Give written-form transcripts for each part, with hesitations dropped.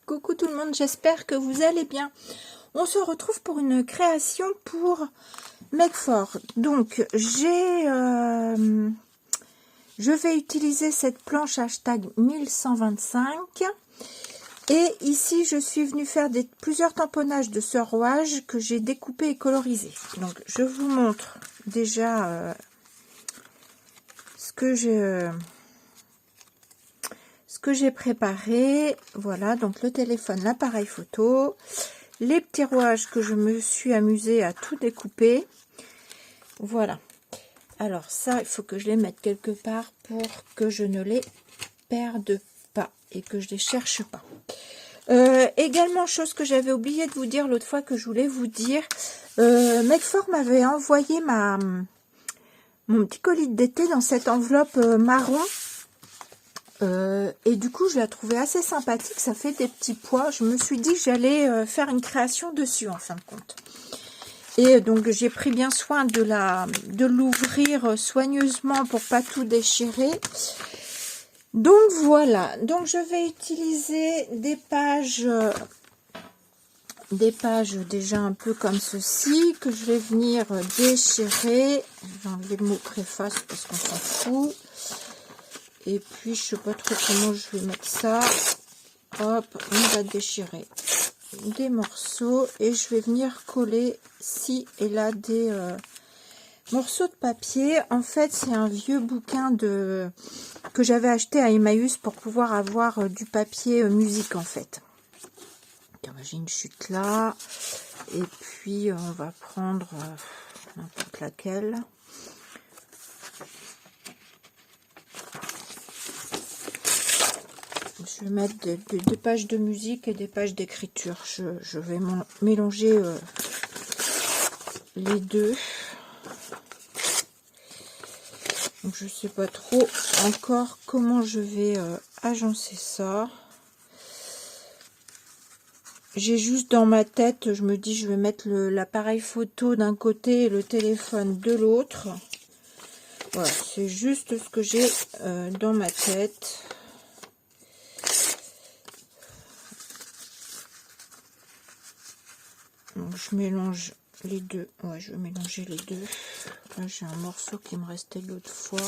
Coucou tout le monde, j'espère que vous allez bien. On se retrouve pour une création pour Make4. Donc, je vais utiliser cette planche hashtag 1125. Et ici, je suis venue faire plusieurs tamponnages de ce rouage que j'ai découpé et colorisé. Donc, je vous montre déjà ce que j'ai préparé. Voilà, donc le téléphone, l'appareil photo, les petits rouages que je me suis amusée à tout découper. Voilà. Alors ça, il faut que je les mette quelque part pour que je ne les perde pas et que je les cherche pas. Également, chose que j'avais oublié de vous dire l'autre fois, que je voulais vous dire, Make4 m'avait envoyé mon petit colis d'été dans cette enveloppe marron. Et du coup, je la trouvais assez sympathique. Ça fait des petits pois. Je me suis dit que j'allais faire une création dessus, en fin de compte. Et donc, j'ai pris bien soin de l'ouvrir soigneusement pour pas tout déchirer. Donc, voilà. Donc, je vais utiliser des pages déjà un peu comme ceci, que je vais venir déchirer. J'ai enlevé le mot préface parce qu'on s'en fout. Et puis, je sais pas trop comment je vais mettre ça. Hop, on va déchirer des morceaux. Et je vais venir coller ci et là des morceaux de papier. En fait, c'est un vieux bouquin que j'avais acheté à Emmaüs pour pouvoir avoir du papier musique, en fait. J'ai une chute là. Et puis, on va prendre n'importe laquelle. Je vais mettre des pages de musique et des pages d'écriture. Je vais mélanger les deux. Donc, je ne sais pas trop encore comment je vais agencer ça. J'ai juste dans ma tête, je me dis, je vais mettre l'appareil photo d'un côté et le téléphone de l'autre. Voilà, c'est juste ce que j'ai dans ma tête. Donc, je mélange les deux. Ouais, je vais mélanger les deux. Là, j'ai un morceau qui me restait l'autre fois.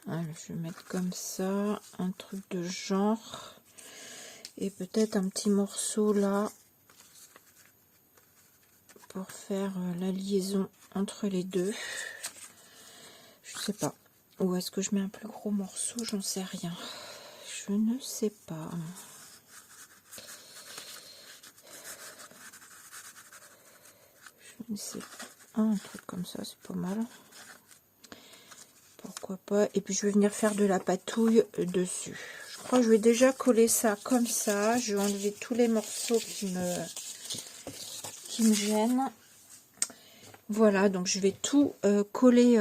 Alors, je vais mettre comme ça, un truc de genre. Et peut-être un petit morceau là pour faire la liaison entre les deux. Je sais pas. Ou est-ce que je mets un plus gros morceau? J'en sais rien. Je ne sais pas. Je ne sais pas. Ah, un truc comme ça, c'est pas mal. Pourquoi pas. Et puis je vais venir faire de la patouille dessus. Je crois que je vais déjà coller ça comme ça. Je vais enlever tous les morceaux qui me gênent. Voilà, donc je vais tout coller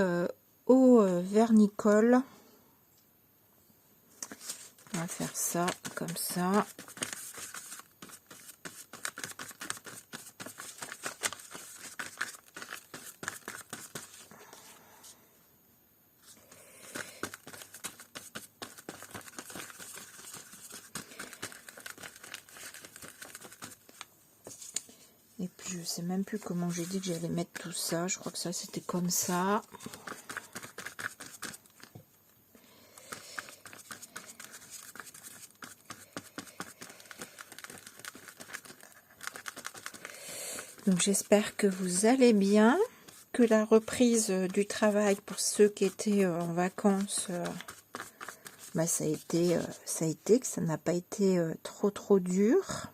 au vernicole. On va faire ça comme ça. Et puis je sais même plus comment j'ai dit que j'allais mettre tout ça. Je crois que ça c'était comme ça. Donc j'espère que vous allez bien, que la reprise du travail pour ceux qui étaient en vacances, bah, ça a été, que ça n'a pas été trop dur.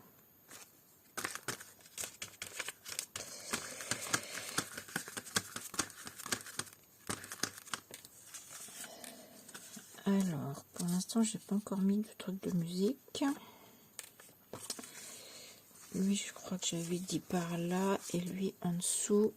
Alors, pour l'instant, j'ai pas encore mis le truc de musique. Lui, je crois que j'avais dit par là, et lui en dessous.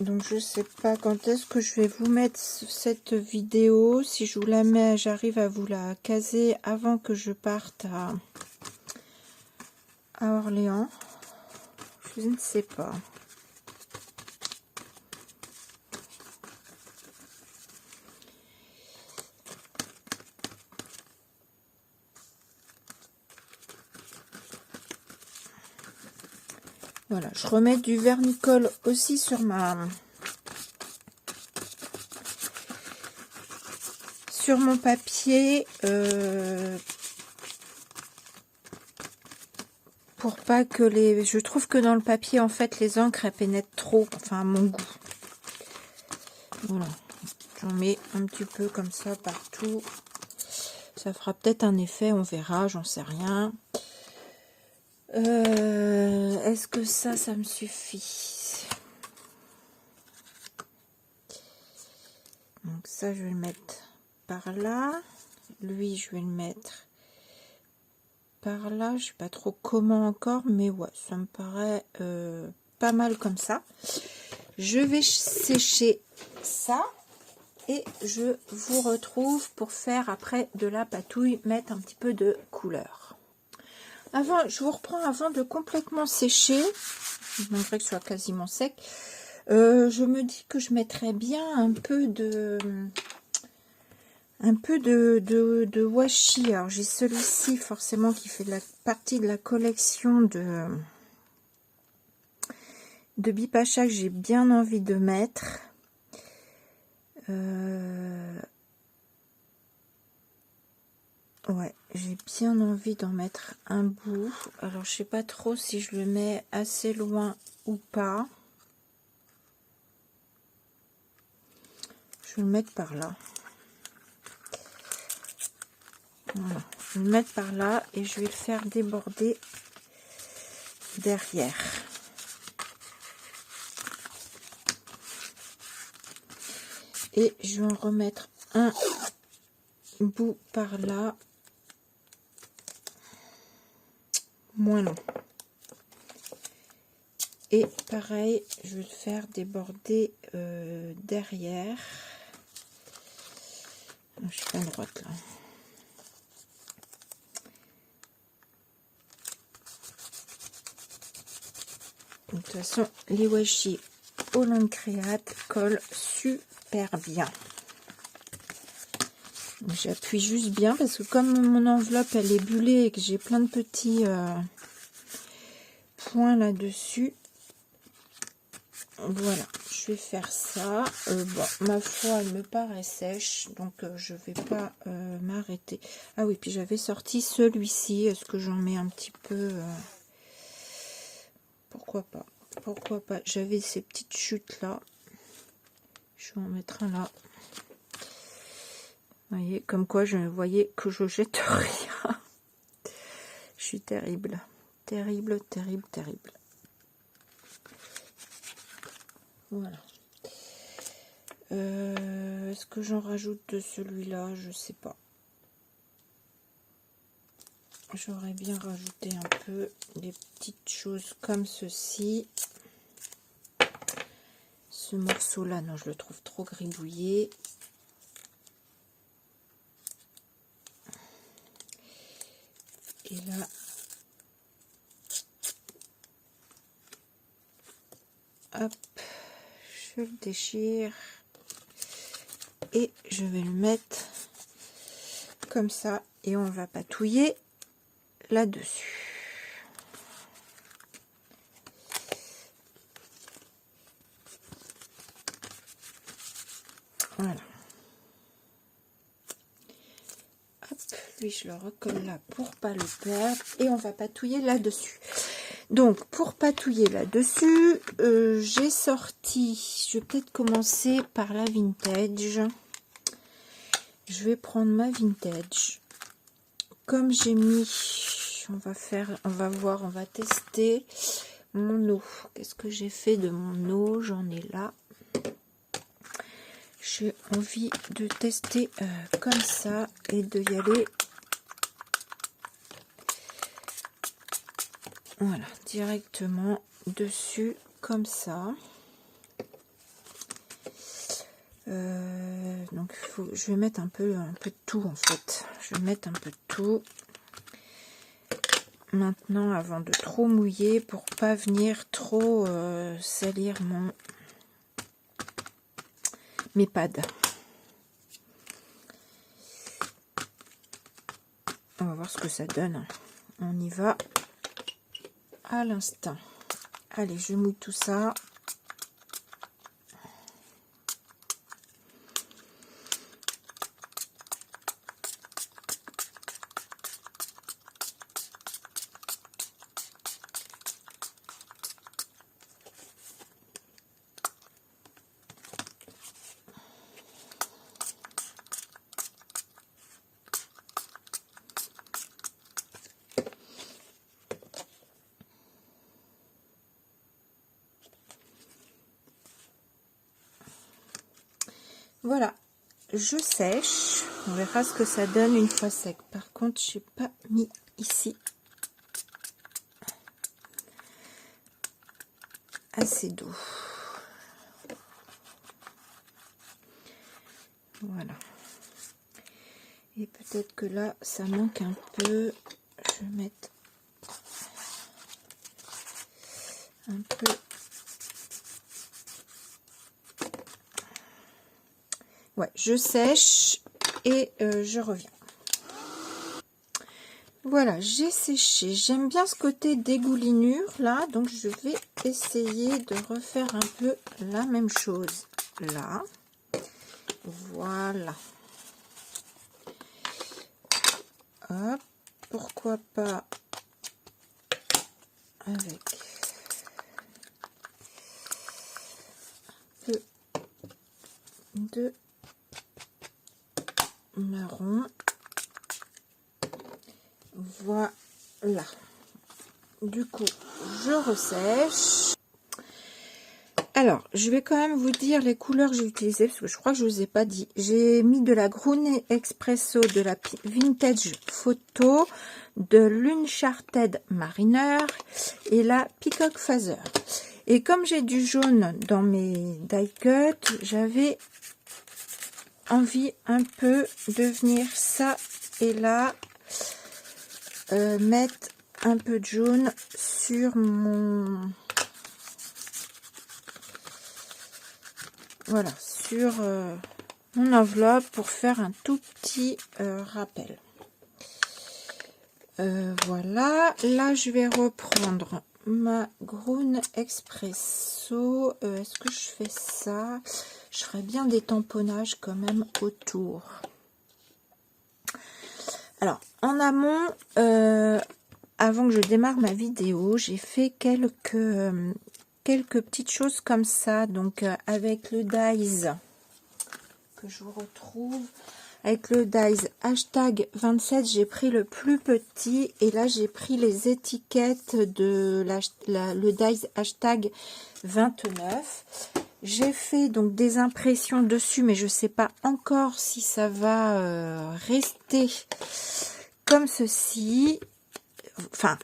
Donc je sais pas quand est-ce que je vais vous mettre cette vidéo. Si je vous la mets, j'arrive à vous la caser avant que je parte à Orléans. Je ne sais pas. Voilà, je remets du vernicole aussi sur mon papier pour pas que les... Je trouve que dans le papier, en fait, les encres, elles pénètrent trop, enfin à mon goût. Voilà, j'en mets un petit peu comme ça partout. Ça fera peut-être un effet, on verra, j'en sais rien. Est-ce que ça me suffit? Donc ça, je vais le mettre par là. Lui, je vais le mettre par là. Je sais pas trop comment encore, mais ouais, ça me paraît pas mal comme ça. Je vais sécher ça et je vous retrouve pour faire après de la patouille, mettre un petit peu de couleur. Je vous reprends avant de complètement sécher, malgré que ce soit quasiment sec. Je me dis que je mettrais bien un peu de washi. Alors j'ai celui-ci forcément qui fait partie de la collection de Bipacha que j'ai bien envie de mettre. Ouais, j'ai bien envie d'en mettre un bout. Alors je sais pas trop si je le mets assez loin ou pas. Je vais le mettre par là. Voilà, je vais le mettre par là et je vais le faire déborder derrière. Et je vais en remettre un bout par là, moins long. Et pareil, je vais le faire déborder derrière. Je suis pas droite là. De toute façon, les washi Holland Créate collent super bien. J'appuie juste bien parce que comme mon enveloppe elle est bullée et que j'ai plein de petits points là-dessus, voilà, je vais faire ça. Bon, ma foi, elle me paraît sèche, donc je vais pas m'arrêter. Ah oui, puis j'avais sorti celui-ci. Est-ce que j'en mets un petit peu pourquoi pas? Pourquoi pas? J'avais ces petites chutes là. Je vais en mettre un là. Vous voyez, comme quoi je voyais que je jette rien. Je suis terrible. Terrible, terrible, terrible. Voilà. Est-ce que j'en rajoute de celui-là? Je sais pas. J'aurais bien rajouté un peu des petites choses comme ceci. Ce morceau-là, non, je le trouve trop gribouillé. Et là, hop, je le déchire. Et je vais le mettre comme ça. Et on va patouiller là-dessus. Voilà. Hop, lui je le recolle là pour pas le perdre. Et on va patouiller là-dessus. Donc pour patouiller là-dessus, j'ai sorti, je vais peut-être commencer par la vintage. Je vais prendre ma vintage. Comme j'ai mis, on va voir, on va tester mon eau. Qu'est-ce que j'ai fait de mon eau? J'en ai là. J'ai envie de tester comme ça et de y aller. Voilà, directement dessus comme ça. Donc je vais mettre un peu de tout en fait. Je vais mettre un peu de tout maintenant avant de trop mouiller pour pas venir trop salir mes pads. On va voir ce que ça donne. On y va à l'instant. Allez, je mouille tout ça. Voilà, je sèche. On verra ce que ça donne une fois sec. Par contre, je n'ai pas mis ici assez d'eau. Voilà. Et peut-être que là, ça manque un peu. Je vais mettre un peu. Ouais, je sèche et je reviens. Voilà, j'ai séché. J'aime bien ce côté dégoulinure là, donc je vais essayer de refaire un peu la même chose là. Voilà. Hop, pourquoi pas avec un peu de marron. Voilà. Du coup, je ressèche. Alors, je vais quand même vous dire les couleurs que j'ai utilisées, parce que je crois que je ne vous ai pas dit. J'ai mis de la Groene Expresso, de la Vintage Photo, de l'Uncharted Mariner et la Peacock Feather. Et comme j'ai du jaune dans mes die cuts, j'avais envie un peu de venir ça et là mettre un peu de jaune sur mon voilà, sur mon enveloppe pour faire un tout petit rappel. Voilà, là je vais reprendre ma Groene Expresso. Est-ce que je fais ça? Je ferais bien des tamponnages quand même autour. Alors, en amont, avant que je démarre ma vidéo, j'ai fait quelques petites choses comme ça. Donc, avec le dies que je vous retrouve, avec le dies hashtag 27, j'ai pris le plus petit. Et là, j'ai pris les étiquettes de le dies hashtag 29. J'ai fait donc des impressions dessus, mais je ne sais pas encore si ça va rester comme ceci. Enfin,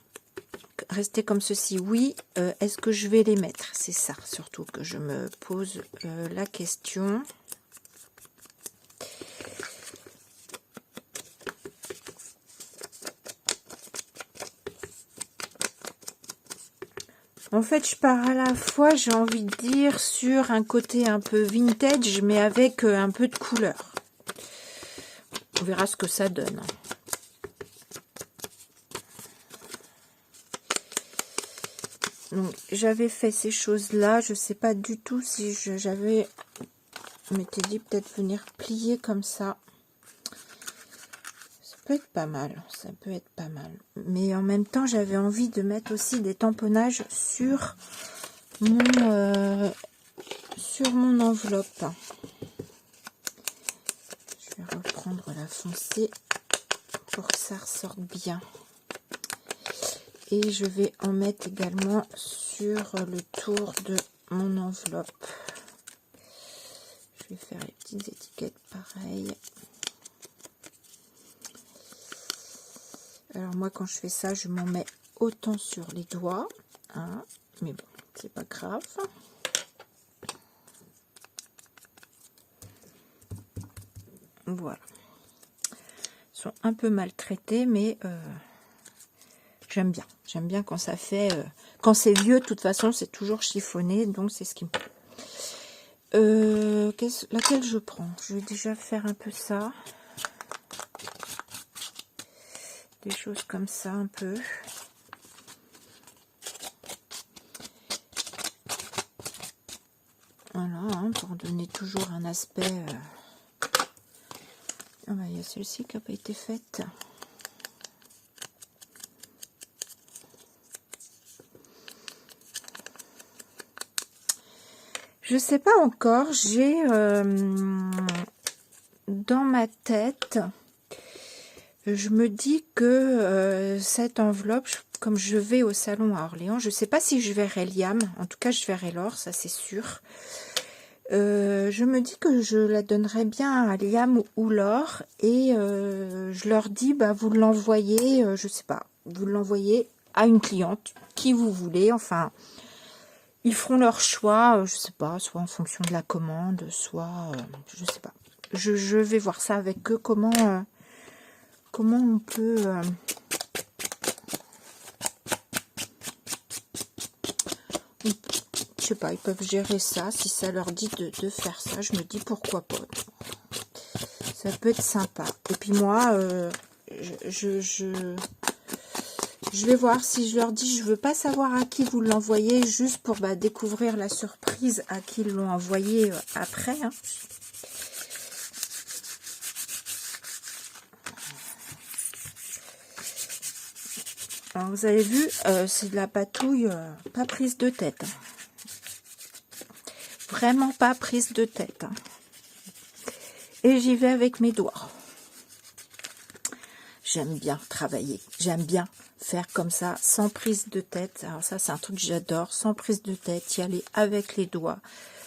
rester comme ceci, oui. Est-ce que je vais les mettre? C'est ça, surtout que je me pose la question. En fait, je pars à la fois, j'ai envie de dire, sur un côté un peu vintage, mais avec un peu de couleur. On verra ce que ça donne. Donc, j'avais fait ces choses-là. Je ne sais pas du tout si j'avais... Je m'étais dit peut-être venir plier comme ça. Ça peut être pas mal. Ça peut être pas mal. Mais en même temps, j'avais envie de mettre aussi des tamponnages sur mon enveloppe. Je vais reprendre la foncée pour que ça ressorte bien. Et je vais en mettre également sur le tour de mon enveloppe. Je vais faire les petites étiquettes pareilles. Alors moi quand je fais ça, je m'en mets autant sur les doigts. Hein, mais bon, c'est pas grave. Voilà. Ils sont un peu maltraités, mais j'aime bien. J'aime bien quand ça fait... quand c'est vieux, de toute façon, c'est toujours chiffonné, donc c'est ce qui me plaît. Laquelle je prends? Je vais déjà faire un peu ça. Des choses comme ça, un peu. Voilà, hein, pour donner toujours un aspect... Ah bah, il y a celle-ci qui n'a pas été faite. Je sais pas encore, j'ai dans ma tête, je me dis que cette enveloppe, comme je vais au salon à Orléans, je sais pas si je verrai Liam, en tout cas je verrai Laure, ça c'est sûr. Je me dis que je la donnerais bien à Liam ou Laure et je leur dis, bah vous l'envoyez, je sais pas, vous l'envoyez à une cliente, qui vous voulez, enfin... Ils feront leur choix, je sais pas, soit en fonction de la commande, soit, je sais pas. Je vais voir ça avec eux, comment on peut... je sais pas, ils peuvent gérer ça, si ça leur dit de faire ça, je me dis pourquoi pas. Ça peut être sympa. Et puis moi, je vais voir si je leur dis, je veux pas savoir à qui vous l'envoyez, juste pour découvrir la surprise à qui ils l'ont envoyé après. Hein. Alors, vous avez vu, c'est de la patouille, pas prise de tête. Vraiment pas prise de tête. Hein. Et j'y vais avec mes doigts. J'aime bien travailler, j'aime bien faire comme ça, sans prise de tête. Alors ça, c'est un truc que j'adore, sans prise de tête, y aller avec les doigts,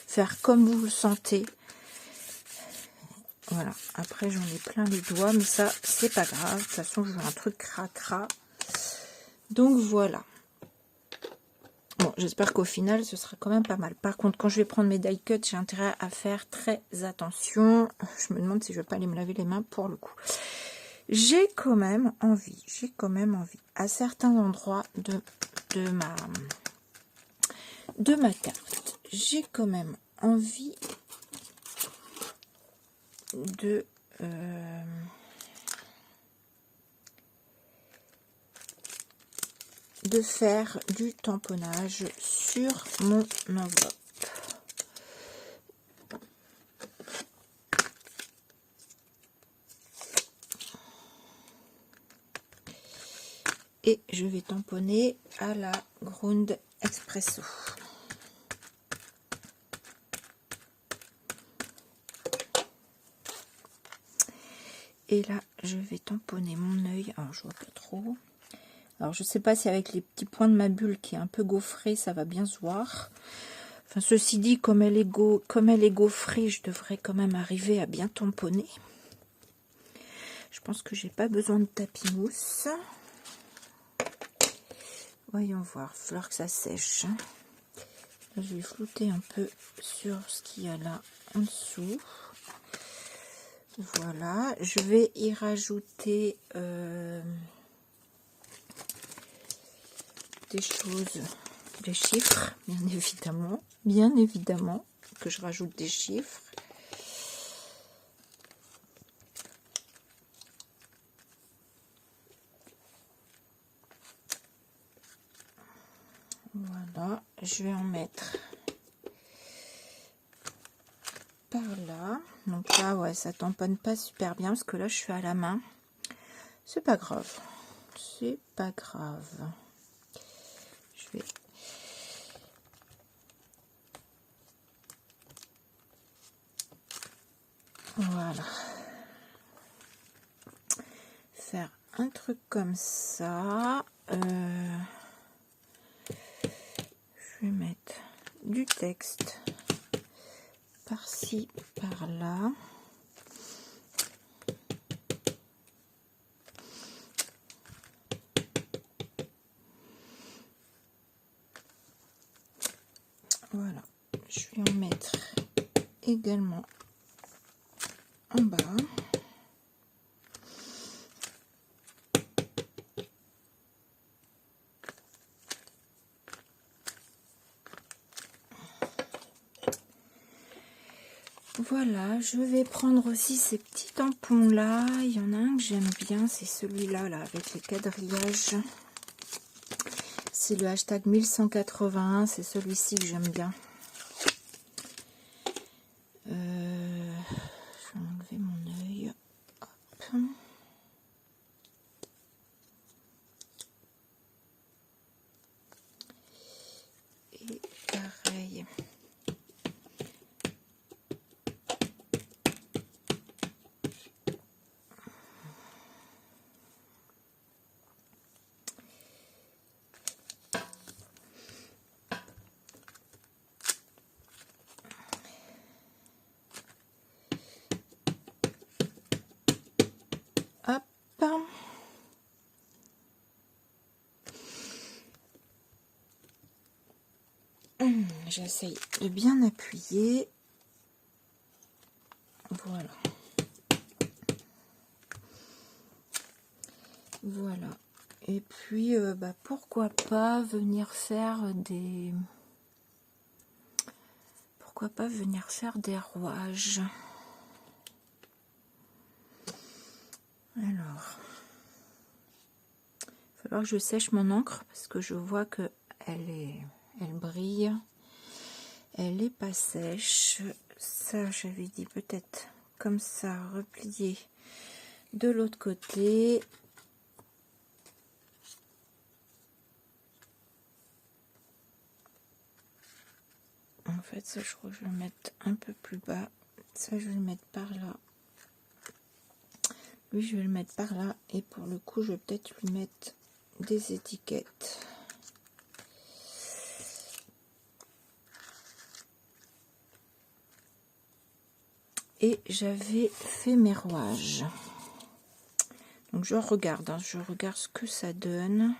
faire comme vous le sentez. Voilà, après j'en ai plein les doigts, mais ça, c'est pas grave. De toute façon, je veux un truc cracra. Donc voilà. Bon, j'espère qu'au final, ce sera quand même pas mal. Par contre, quand je vais prendre mes die cuts, j'ai intérêt à faire très attention. Je me demande si je vais pas aller me laver les mains pour le coup. J'ai quand même envie, à certains endroits de ma carte, j'ai quand même envie de faire du tamponnage sur mon enveloppe. Et je vais tamponner à la Grund Espresso. Et là, je vais tamponner mon œil. Alors, je vois pas trop. Alors, je sais pas si avec les petits points de ma bulle qui est un peu gaufrée, ça va bien se voir. Enfin, ceci dit, comme elle est gaufrée, je devrais quand même arriver à bien tamponner. Je pense que j'ai pas besoin de tapis mousse. Voyons voir, il va falloir que ça sèche. Là, je vais flouter un peu sur ce qu'il y a là en dessous. Voilà, je vais y rajouter des choses, des chiffres, bien évidemment que je rajoute des chiffres. Voilà, je vais en mettre par là. Donc là, ouais, ça tamponne pas super bien parce que là, je suis à la main. C'est pas grave. C'est pas grave. Je vais... Voilà. Faire un truc comme ça. Je vais mettre du texte par-ci, par-là. Voilà, je vais en mettre également en bas. Voilà, je vais prendre aussi ces petits tampons là. Il y en a un que j'aime bien, c'est celui-là là avec les quadrillages. C'est le hashtag 1181, c'est celui-ci que j'aime bien. Je vais enlever mon œil. Hop. Et pareil. Hop. J'essaye de bien appuyer. Voilà. Voilà. Et puis, pourquoi pas venir faire des... Pourquoi pas venir faire des rouages. Alors, il va falloir que je sèche mon encre parce que je vois que elle brille. Elle est pas sèche. Ça, j'avais dit peut-être comme ça, replier de l'autre côté. En fait, ça, je crois que je vais le mettre un peu plus bas. Ça, je vais le mettre par là. Lui, je vais le mettre par là. Et pour le coup, je vais peut-être lui mettre des étiquettes. Et j'avais fait mes rouages. Donc, je regarde. Hein, je regarde ce que ça donne.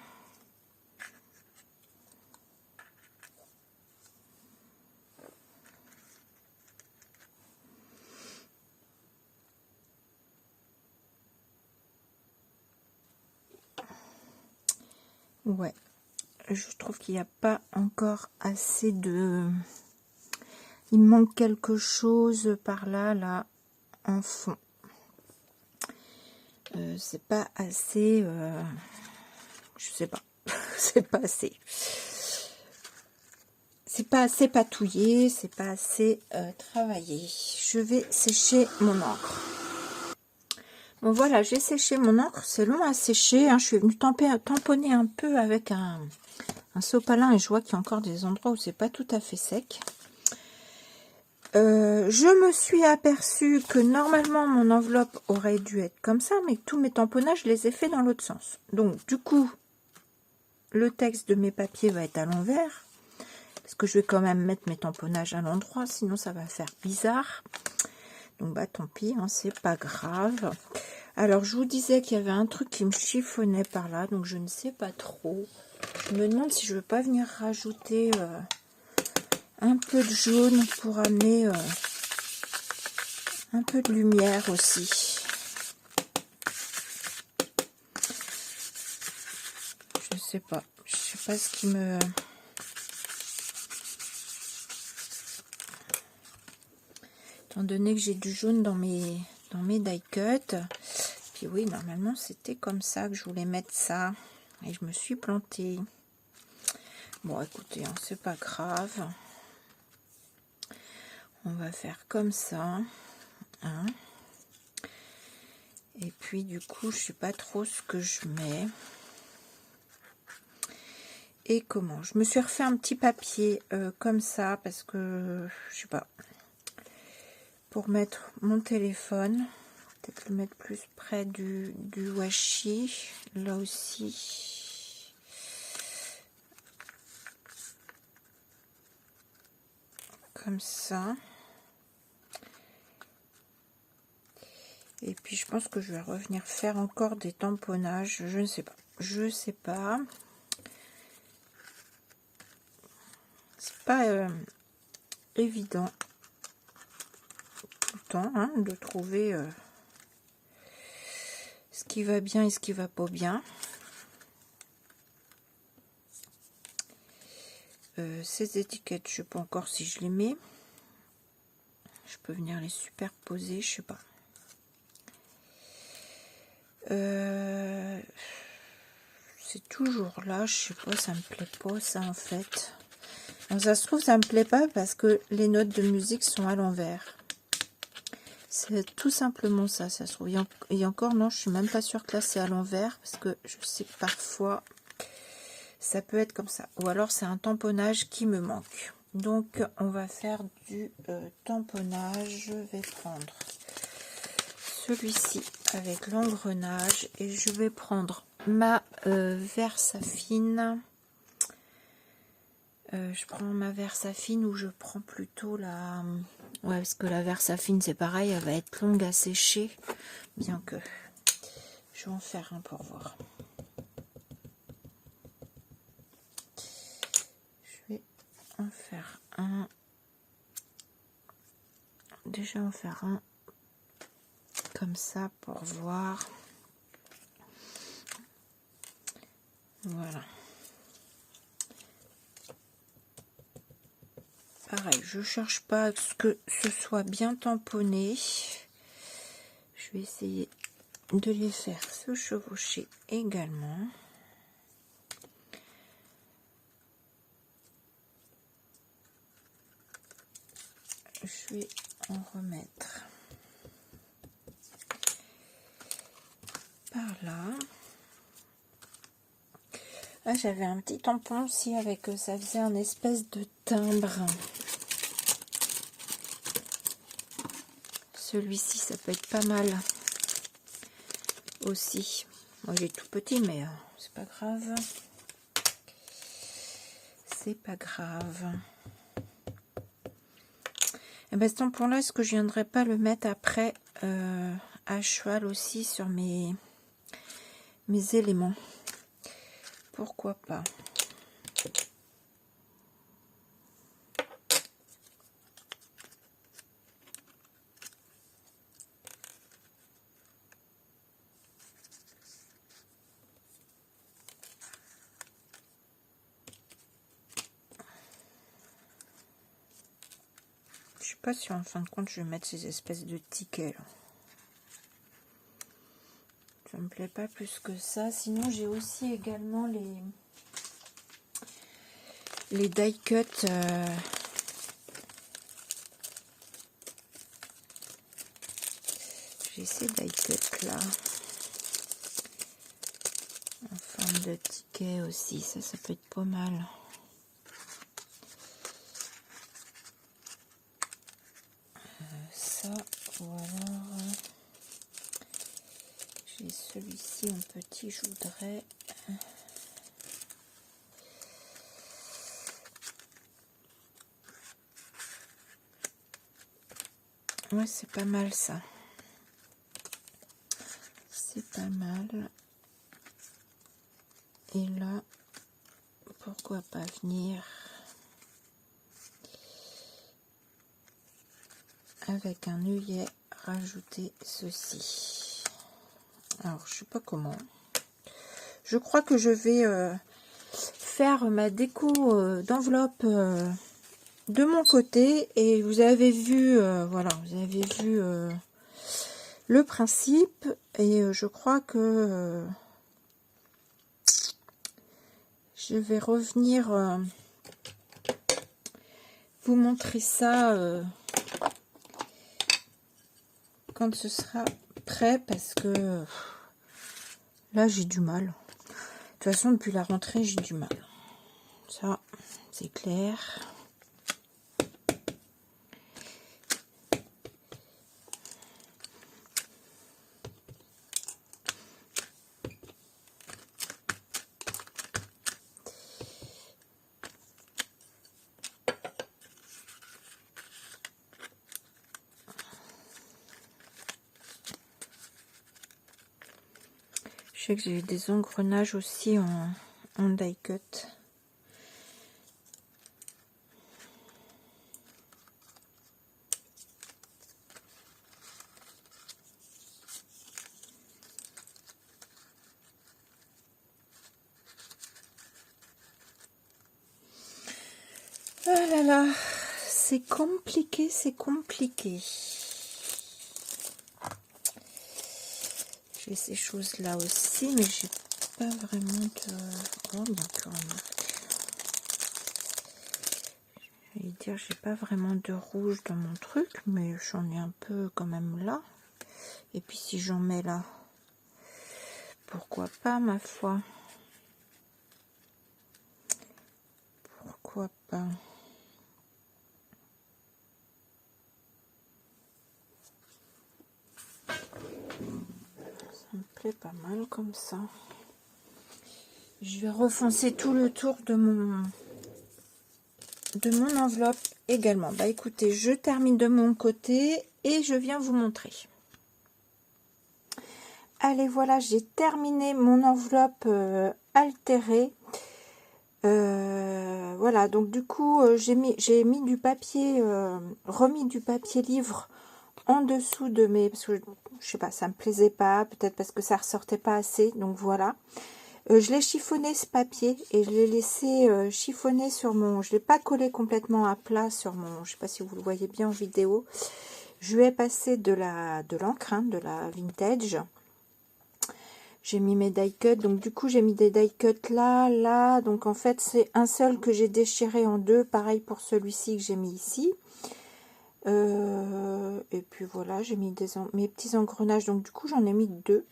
Ouais, je trouve qu'il n'y a pas encore assez de... Il manque quelque chose par là, là, en fond. C'est pas assez... je sais pas. C'est pas assez. C'est pas assez patouillé, c'est pas assez travaillé. Je vais sécher mon encre. Bon voilà, j'ai séché mon encre, c'est long à sécher. Hein. Je suis venue tamponner un peu avec un sopalin et je vois qu'il y a encore des endroits où c'est pas tout à fait sec. Je me suis aperçue que normalement mon enveloppe aurait dû être comme ça, mais tous mes tamponnages, je les ai fait dans l'autre sens. Donc du coup, le texte de mes papiers va être à l'envers. Parce que je vais quand même mettre mes tamponnages à l'endroit, sinon ça va faire bizarre. Donc bah tant pis, hein, c'est pas grave. Alors je vous disais qu'il y avait un truc qui me chiffonnait par là, donc je ne sais pas trop. Je me demande si je ne veux pas venir rajouter un peu de jaune pour amener un peu de lumière aussi. Je sais pas ce qui me... Étant donné que j'ai du jaune dans mes die cuts. Puis oui, normalement c'était comme ça que je voulais mettre ça. Et je me suis plantée. Bon écoutez, hein, c'est pas grave. On va faire comme ça. Hein. Et puis du coup, je sais pas trop ce que je mets. Et comment? Je me suis refait un petit papier comme ça parce que je sais pas. Pour mettre mon téléphone. Peut-être le mettre plus près du washi. Là aussi. Comme ça. Et puis je pense que je vais revenir faire encore des tamponnages. Je ne sais pas. Je sais pas. C'est pas évident tout le temps hein, de trouver ce qui va bien et ce qui va pas bien. Ces étiquettes, je ne sais pas encore si je les mets. Je peux venir les superposer, je sais pas. C'est toujours là, je sais pas, ça me plaît pas ça en fait. Donc, ça se trouve, ça me plaît pas parce que les notes de musique sont à l'envers. C'est tout simplement ça, ça se trouve. Et encore, non, je suis même pas sûre que là c'est à l'envers parce que je sais que parfois ça peut être comme ça. Ou alors c'est un tamponnage qui me manque. Donc on va faire du tamponnage. Je vais prendre celui-ci avec l'engrenage et je vais prendre ma Versafine. Je prends ma Versafine ou je prends plutôt la... Ouais, parce que la Versafine c'est pareil, elle va être longue à sécher. Bien que... Je vais en faire un pour voir. Je vais en faire un. Déjà en faire un comme ça pour voir. Voilà. Pareil, je cherche pas à ce que ce soit bien tamponné. Je vais essayer de les faire se chevaucher également. Je vais en remettre par là. Là, j'avais un petit tampon aussi avec, ça faisait un espèce de timbre. Celui-ci, ça peut être pas mal aussi. Moi, il est tout petit, mais c'est pas grave. C'est pas grave. Et ben, ce tampon-là, est-ce que je viendrai pas le mettre après à cheval aussi sur mes éléments? Pourquoi pas? Je sais pas si en fin de compte je vais mettre ces espèces de tickets là. Ça me plaît pas plus que ça. Sinon j'ai aussi également les die cut. J'ai ces die cut là en forme de ticket aussi. Ça peut être pas mal. Ça ou alors j'ai celui-ci en petit. Je voudrais ouais, c'est pas mal ça. C'est pas mal. Et là, pourquoi pas venir avec un œillet rajouter ceci. Alors, je sais pas comment. Je crois que je vais faire ma déco d'enveloppe de mon côté. Et vous avez vu, voilà, vous avez vu le principe. Et je crois que je vais revenir vous montrer ça quand ce sera prêt, parce que là j'ai du mal. De toute façon, depuis la rentrée, j'ai du mal. Ça, c'est clair. Je sais que j'ai des engrenages aussi en die cut. Oh là là, c'est compliqué, c'est compliqué. J'ai ces choses-là aussi, mais j'ai pas vraiment de... Oh, d'accord. J'allais dire, j'ai pas vraiment de rouge dans mon truc, mais j'en ai un peu quand même là. Et puis si j'en mets là, pourquoi pas, ma foi. Pourquoi pas. Ça me plaît pas mal comme ça. Je vais refoncer tout le tour de mon enveloppe également. Bah écoutez, je termine de mon côté et je viens vous montrer. Allez, voilà, j'ai terminé mon enveloppe altérée. Voilà, donc du coup, j'ai mis du papier, remis du papier livre en dessous de mes... Parce que, je sais pas, ça me plaisait pas, peut-être parce que ça ressortait pas assez, donc voilà. Je l'ai chiffonné ce papier et je l'ai laissé chiffonner sur mon... Je l'ai pas collé complètement à plat sur mon... Je sais pas si vous le voyez bien en vidéo. Je lui ai passé de l'encre, hein, de la vintage. J'ai mis mes die cuts, donc du coup j'ai mis des die cuts là, donc en fait c'est un seul que j'ai déchiré en deux, pareil pour celui-ci que j'ai mis ici. Et puis voilà, j'ai mis mes petits engrenages, donc du coup j'en ai mis deux.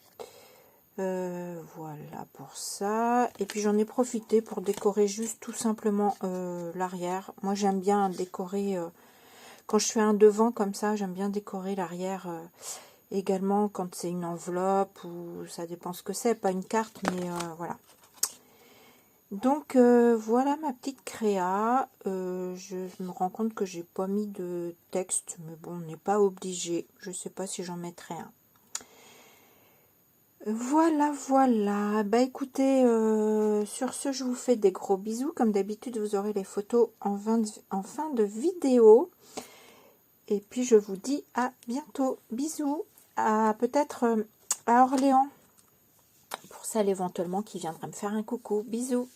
Voilà pour ça. Et puis j'en ai profité pour décorer juste tout simplement l'arrière. Moi j'aime bien décorer, quand je fais un devant comme ça, j'aime bien décorer l'arrière également quand c'est une enveloppe ou ça dépend ce que c'est, pas une carte, mais voilà. Donc voilà ma petite créa. Je me rends compte que j'ai pas mis de texte, mais bon, on n'est pas obligé. Je sais pas si j'en mettrai un. Voilà, voilà. Bah écoutez, sur ce, je vous fais des gros bisous. Comme d'habitude, vous aurez les photos en fin de vidéo. Et puis je vous dis à bientôt. Bisous. À peut-être à Orléans. Pour celle éventuellement qui viendrait me faire un coucou. Bisous.